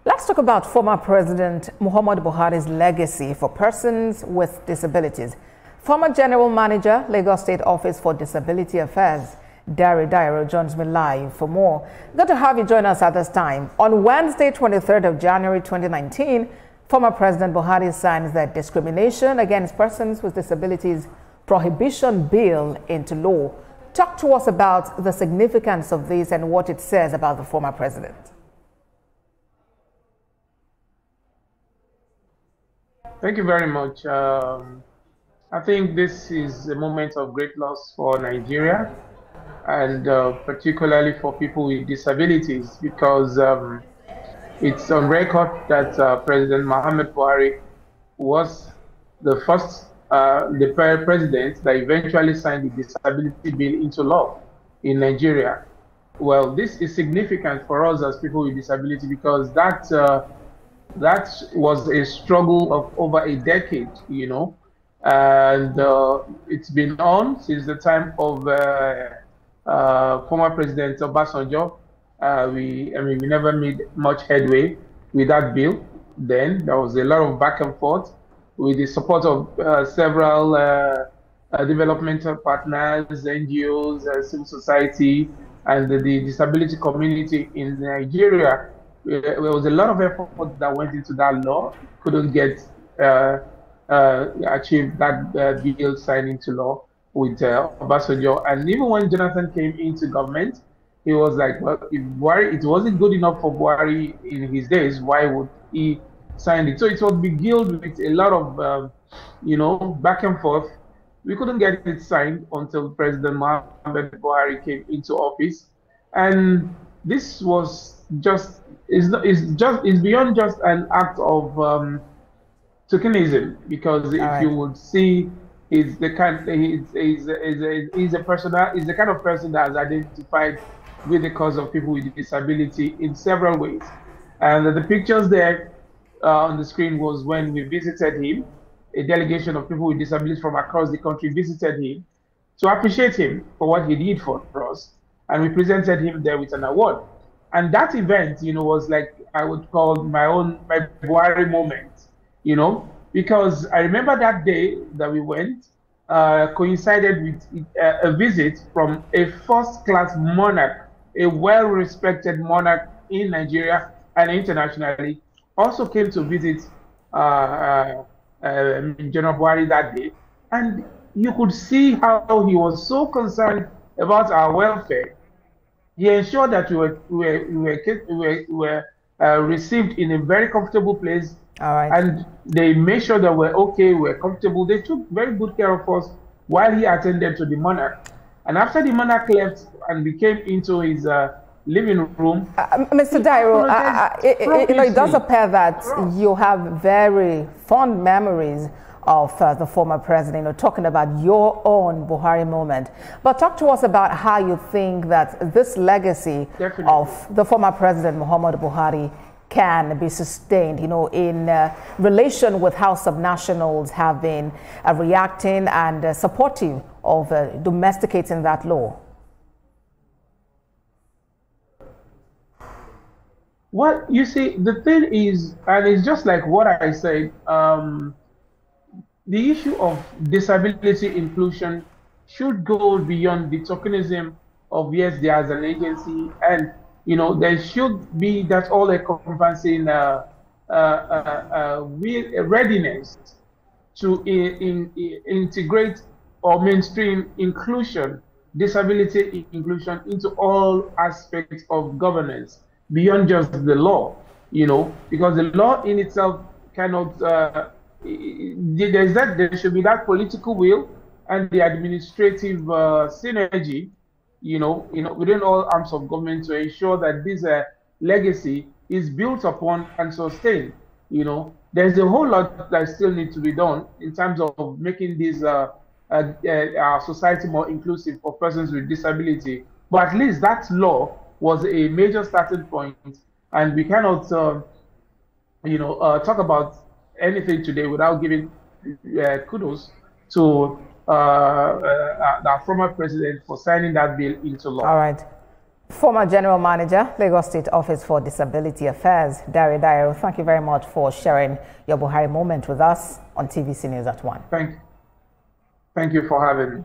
Let's talk about former President Muhammadu Buhari's legacy for persons with disabilities. Former General Manager, Lagos State Office for Disability Affairs, Dairo joins me live for more. Good to have you join us at this time. On Wednesday, 23rd of January 2019, former President Buhari signs the Discrimination Against Persons with Disabilities Prohibition Bill into law. Talk to us about the significance of this and what it says about the former president. Thank you very much. I think this is a moment of great loss for Nigeria, and particularly for people with disabilities, because it's on record that President Muhammadu Buhari was the first the president that eventually signed the disability bill into law in Nigeria. Well, this is significant for us as people with disability because that was a struggle of over a decade, and it's been on since the time of former President Obasanjo. We never made much headway with that bill. Then there was a lot of back and forth with the support of several developmental partners, NGOs, civil society, and the disability community in Nigeria. There was a lot of effort that went into that law. Couldn't get achieve that bill signed into law with Obasanjo. And even when Jonathan came into government, he was like, well, if Buhari, it wasn't good enough for Buhari in his days, why would he sign it? So it was beguiled with a lot of, back and forth. We couldn't get it signed until President Muhammadu Buhari came into office. And this was it's beyond just an act of tokenism, because if you would see, he's the kind of person that has identified with the cause of people with disability in several ways. And the pictures there on the screen was when we visited him. A delegation of people with disabilities from across the country visited him to appreciate him for what he did for us, and we presented him there with an award. And that event, was like, I would call my Buhari moment, because I remember that day that we went coincided with a visit from a first-class monarch, a well-respected monarch in Nigeria and internationally, also came to visit General Buhari that day. And you could see how he was so concerned about our welfare. He ensured that we were received in a very comfortable place. All right. And they made sure that we're okay, we're comfortable. They took very good care of us while he attended to the monarch. And after the monarch left and we came into his living room, Mr. Dairo, it does appear that you have very fond memories of the former president, talking about your own Buhari moment. But talk to us about how you think that this legacy of the former president, Muhammadu Buhari, can be sustained, in relation with how subnationals have been reacting and supportive of domesticating that law. Well, you see, the thing is, and it's just like what I said, the issue of disability inclusion should go beyond the tokenism of, yes, there's an agency, and there should be that all-encompassing readiness to integrate or mainstream inclusion, disability inclusion, into all aspects of governance beyond just the law, because the law in itself cannot. There should be that political will and the administrative synergy, within all arms of government to ensure that this legacy is built upon and sustained. There's a whole lot that still needs to be done in terms of making this our society more inclusive for persons with disability. But at least that law was a major starting point, and we cannot, talk about anything today without giving kudos to our former president for signing that bill into law. All right. Former General Manager, Lagos State Office for Disability Affairs, Dairo, thank you very much for sharing your Buhari moment with us on TVC News at 1. Thank you for having me.